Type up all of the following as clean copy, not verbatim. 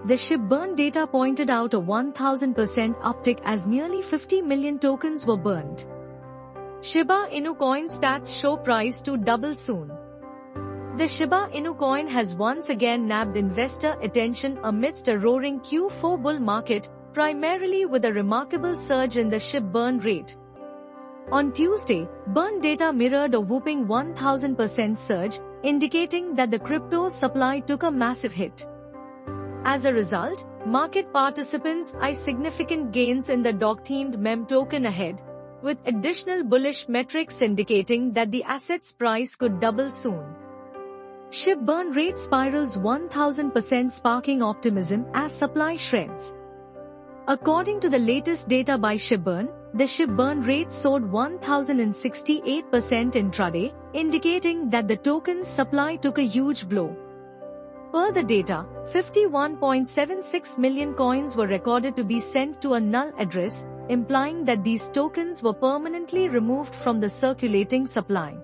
the ShibBurn data pointed out a 1000% uptick as nearly 50 million tokens were burned. Shiba Inu coin stats show price to double soon. The Shiba Inu coin has once again nabbed investor attention amidst a roaring Q4 bull market, primarily with a remarkable surge in the ShibBurn rate. On Tuesday, burn data mirrored a whopping 1000% surge, indicating that the crypto supply took a massive hit. As a result, market participants eyed significant gains in the dog-themed meme token ahead, with additional bullish metrics indicating that the asset's price could double soon. ShibBurn rate spirals 1000%, sparking optimism as supply shreds. According to the latest data by ShibBurn, the ShibBurn rate soared 1068% intraday, indicating that the token's supply took a huge blow. Per the data, 51.76 million coins were recorded to be sent to a null address, implying that these tokens were permanently removed from the circulating supply.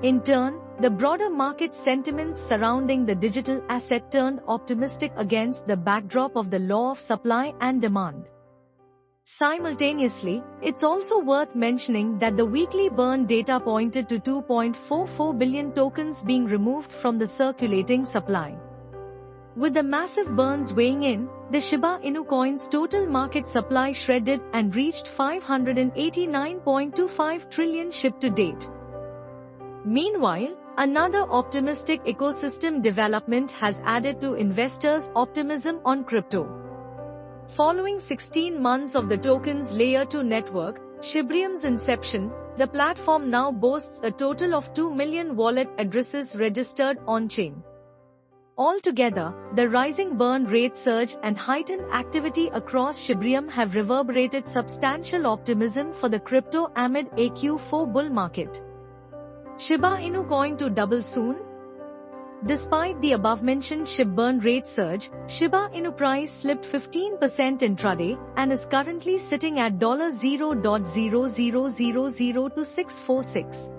In turn, the broader market sentiments surrounding the digital asset turned optimistic against the backdrop of the law of supply and demand. Simultaneously, it's also worth mentioning that the weekly burn data pointed to 2.44 billion tokens being removed from the circulating supply. With the massive burns weighing in, the Shiba Inu coin's total market supply shredded and reached 589.25 trillion SHIB to date. Meanwhile, another optimistic ecosystem development has added to investors' optimism on crypto. Following 16 months of the token's Layer 2 network, Shibrium's inception, the platform now boasts a total of 2 million wallet addresses registered on-chain. Altogether, the rising burn rate surge and heightened activity across Shibrium have reverberated substantial optimism for the crypto amid a Q4 bull market. Shiba Inu coin to double soon? Despite the above-mentioned ShibBurn rate surge, Shiba Inu price slipped 15% intraday and is currently sitting at $0.0000246.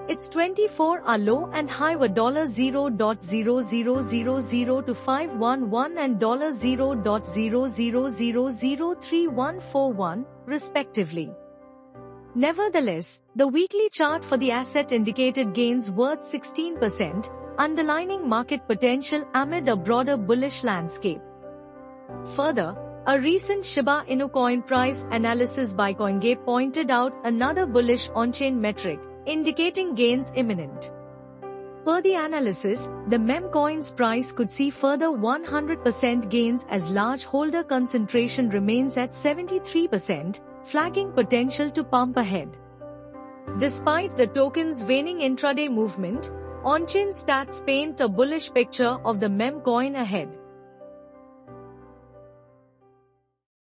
Its 24-hour low and high were $0.00002 and $0.000034141, respectively. Nevertheless, the weekly chart for the asset indicated gains worth 16%, underlining market potential amid a broader bullish landscape. Further, a recent Shiba Inu coin price analysis by CoinGate pointed out another bullish on-chain metric, indicating gains imminent. Per the analysis, the meme coin's price could see further 100% gains as large holder concentration remains at 73%, flagging potential to pump ahead. Despite the token's waning intraday movement, on-chain stats paint a bullish picture of the meme coin ahead.